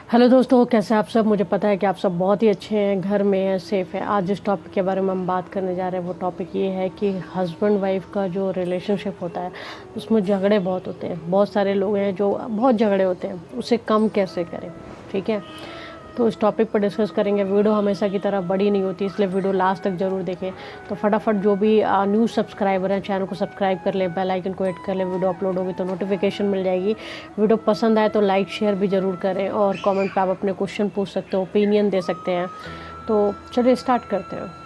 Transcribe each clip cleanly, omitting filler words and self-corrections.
Hello दोस्तों, कैसे आप सब। मुझे पता है कि आप सब बहुत ही अच्छे हैं, घर में हैं, सेफ़ हैं। आज जिस टॉपिक के बारे में हम बात करने जा रहे हैं वो टॉपिक ये है कि हस्बैंड वाइफ का जो रिलेशनशिप होता है उसमें झगड़े बहुत होते हैं। बहुत सारे लोग हैं जो बहुत झगड़े होते हैं, उसे कम कैसे करें। ठीक है, तो इस टॉपिक पर डिस्कस करेंगे। वीडियो हमेशा की तरह बड़ी नहीं होती, इसलिए वीडियो लास्ट तक ज़रूर देखें। तो फटाफट जो भी न्यू सब्सक्राइबर हैं चैनल को सब्सक्राइब कर लें, बेल आइकन को हिट कर लें। वीडियो अपलोड होगी तो नोटिफिकेशन मिल जाएगी। वीडियो पसंद आए तो लाइक शेयर भी ज़रूर करें और कमेंट पे आप अपने क्वेश्चन पूछ सकते हो, ओपिनियन दे सकते हैं। तो चलिए स्टार्ट करते हैं।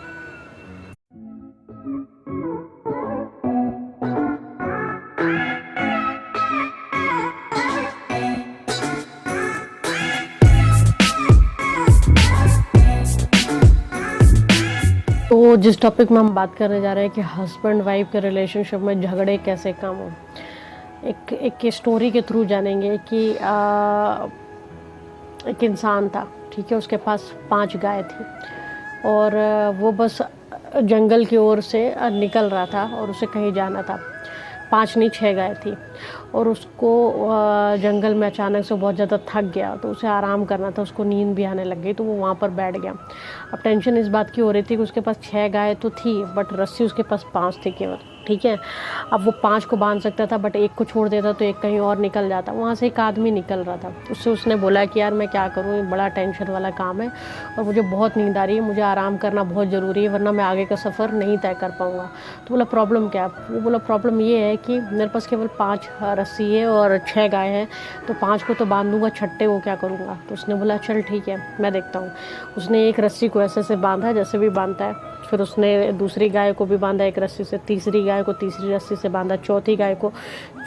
तो जिस टॉपिक में हम बात करने जा रहे हैं कि हस्बैंड वाइफ के रिलेशनशिप में झगड़े कैसे कम हो, एक स्टोरी के थ्रू जानेंगे कि एक इंसान था। ठीक है, उसके पास 5 गाय थी और वो बस जंगल की ओर से निकल रहा था और उसे कहीं जाना था। 5 नहीं 6 गाय थी और उसको जंगल में अचानक से बहुत ज़्यादा थक गया, तो उसे आराम करना था। उसको नींद भी आने लग गई, तो वो वहाँ पर बैठ गया। अब टेंशन इस बात की हो रही थी कि उसके पास 6 गाय तो थी, बट रस्सी उसके पास 5 थी केवल। ठीक है, अब वो 5 को बांध सकता था, बट एक को छोड़ देता तो एक कहीं और निकल जाता। वहाँ से एक आदमी निकल रहा था, उसने बोला कि यार मैं क्या करूँ, ये बड़ा टेंशन वाला काम है और मुझे बहुत नींद आ रही है, मुझे आराम करना बहुत ज़रूरी है, वरना मैं आगे का सफ़र नहीं तय कर पाऊँगा। तो बोला प्रॉब्लम क्या है? वो बोला प्रॉब्लम ये है कि मेरे पास केवल 5 रस्सी है और 6 गाय हैं, तो 5 को तो बांध दूँगा, छठे को क्या करूँगा? तो उसने बोला चल ठीक है, मैं देखता हूँ। उसने एक रस्सी को ऐसे से बांधा जैसे भी बांधता है, फिर उसने दूसरी गाय को भी बांधा एक रस्सी से, तीसरी गाय को तीसरी रस्सी से बांधा, चौथी गाय को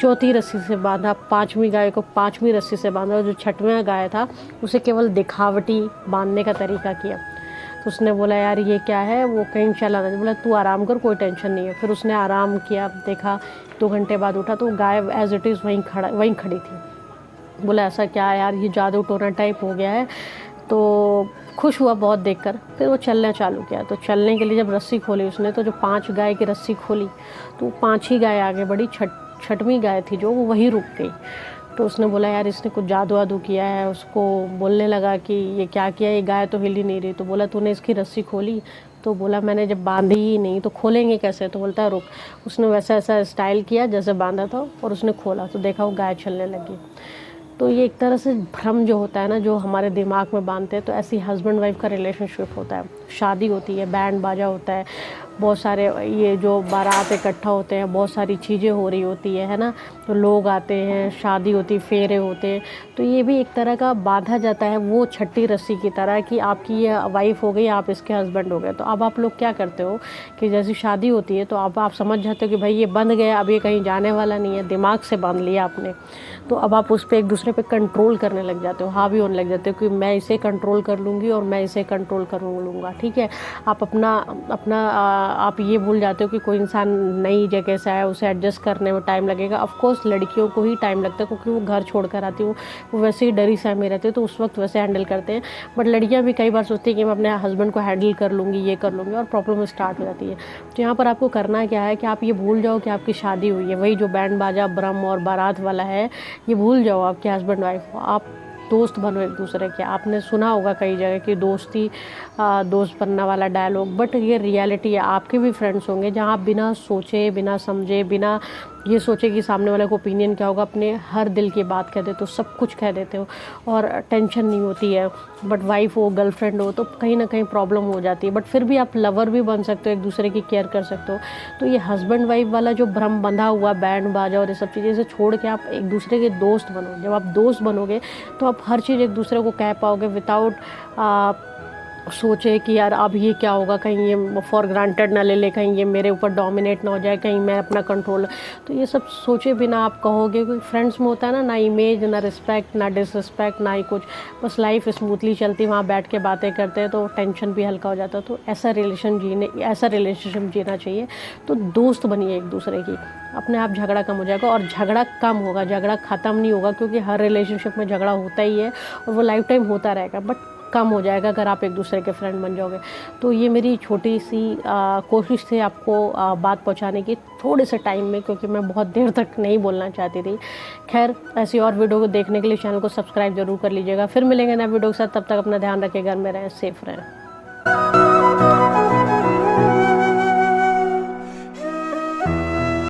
चौथी रस्सी से बांधा, 5वीं गाय को 5वीं रस्सी से बांधा, और जो 6वां गाय था उसे केवल दिखावटी बांधने का तरीका किया। तो उसने बोला यार ये क्या है, वो कहीं चला था। बोला तू आराम कर, कोई टेंशन नहीं है। फिर उसने आराम किया, देखा 2 घंटे बाद उठा तो गाय एज इट इज़ वहीं खड़ी थी। बोला ऐसा क्या है यार, ये जादू टोना टाइप हो गया है। तो खुश हुआ बहुत देखकर। फिर वो चलना चालू किया। तो चलने के लिए जब रस्सी खोली उसने, तो जो 5 गाय की रस्सी खोली तो 5 ही गाय आगे बढ़ी, 6वीं गाय थी जो वो वहीं रुक गई। तो उसने बोला यार इसने कुछ जादू वादू किया है। उसको बोलने लगा कि ये क्या किया, ये गाय तो हिल ही नहीं रही। तो बोला तूने इसकी रस्सी खोली? तो बोला मैंने जब बांधी ही नहीं तो खोलेंगे कैसे? तो बोलता है रुक। उसने वैसा ऐसा स्टाइल किया जैसे बांधा था और उसने खोला तो देखा वो गाय चलने लगी। तो ये एक तरह से भ्रम जो होता है ना, जो हमारे दिमाग में बांधते हैं, तो ऐसी हस्बैंड वाइफ का रिलेशनशिप होता है। शादी होती है, बैंड बाजा होता है, बहुत सारे ये जो बारात इकट्ठा होते हैं, बहुत सारी चीज़ें हो रही होती है ना। तो लोग आते हैं, शादी होती, फेरे होते हैं। तो ये भी एक तरह का बांधा जाता है वो छठी रस्सी की तरह कि आपकी ये वाइफ हो गई, आप इसके हस्बैंड हो गए। तो अब आप लोग क्या करते हो कि जैसी शादी होती है तो अब आप समझ जाते हो कि भाई ये बंध गया, अब ये कहीं जाने वाला नहीं है, दिमाग से बांध लिया आपने। तो अब आप उस पर एक दूसरे पे कंट्रोल करने लग जाते हो, हावी होने लग जाते हो कि मैं इसे कंट्रोल कर लूँगी और मैं इसे कंट्रोल कर लूँगा। ठीक है, आप आप ये भूल जाते हो कि कोई इंसान नई जगह से आया, उसे एडजस्ट करने में टाइम लगेगा। ऑफ कोर्स लड़कियों को ही टाइम लगता है क्योंकि वो घर छोड़कर आती है, वो वैसे ही डरी सहमी रहती है, तो उस वक्त वैसे हैंडल करते हैं। बट लड़कियां भी कई बार सोचती हैं कि मैं अपने हस्बैंड को हैंडल कर लूँगी, ये कर लूँगी, और प्रॉब्लम स्टार्ट हो जाती है। तो यहाँ पर आपको करना क्या है कि आप ये भूल जाओ कि आपकी शादी हुई है। वही जो बैंड बाजा ब्रह्म और बारात वाला है, ये भूल जाओ आपके हस्बैंड वाइफ को। आप दोस्त बनो एक दूसरे के। आपने सुना होगा कई जगह कि दोस्ती दोस्त बनना वाला डायलॉग, बट ये रियलिटी है। आपके भी फ्रेंड्स होंगे जहाँ आप बिना सोचे, बिना समझे, बिना ये सोचे कि सामने वाले को ओपिनियन क्या होगा, अपने हर दिल की बात कह देते हो, सब कुछ कह देते हो और टेंशन नहीं होती है। बट वाइफ हो, गर्लफ्रेंड हो, तो कहीं ना कहीं प्रॉब्लम हो जाती है। बट फिर भी आप लवर भी बन सकते हो, एक दूसरे की केयर कर सकते हो। तो ये हस्बैंड वाइफ वाला जो भ्रम बंधा हुआ, बैंड बाजा और ये सब चीज़ें, इसे छोड़ के आप एक दूसरे के दोस्त बनो। जब आप दोस्त बनोगे तो आप हर चीज़ एक दूसरे को कह पाओगे विदाउट सोचे कि यार अब ये क्या होगा, कहीं ये फॉर ग्रांटेड ना ले ले, कहीं ये मेरे ऊपर डोमिनेट ना हो जाए, कहीं मैं अपना कंट्रोल। तो ये सब सोचे बिना आप कहोगे। कोई फ्रेंड्स में होता है ना इमेज, ना रिस्पेक्ट, ना डिसरिस्पेक्ट, ना ही कुछ, बस लाइफ स्मूथली चलती, वहाँ बैठ के बातें करते हैं तो टेंशन भी हल्का हो जाता है। तो ऐसा रिलेशनशिप जीना चाहिए। तो दोस्त बनिए एक दूसरे की, अपने आप झगड़ा कम हो जाएगा। और झगड़ा कम होगा, झगड़ा ख़त्म नहीं होगा, क्योंकि हर रिलेशनशिप में झगड़ा होता ही है और वो लाइफ टाइम होता रहेगा। बट कम हो जाएगा अगर आप एक दूसरे के फ्रेंड बन जाओगे। तो ये मेरी छोटी सी कोशिश थी आपको बात पहुंचाने की थोड़े से टाइम में, क्योंकि मैं बहुत देर तक नहीं बोलना चाहती थी। खैर, ऐसी और वीडियो को देखने के लिए चैनल को सब्सक्राइब जरूर कर लीजिएगा। फिर मिलेंगे नए वीडियो के साथ, तब तक अपना ध्यान रखिए, घर में रहें, सेफ रहें।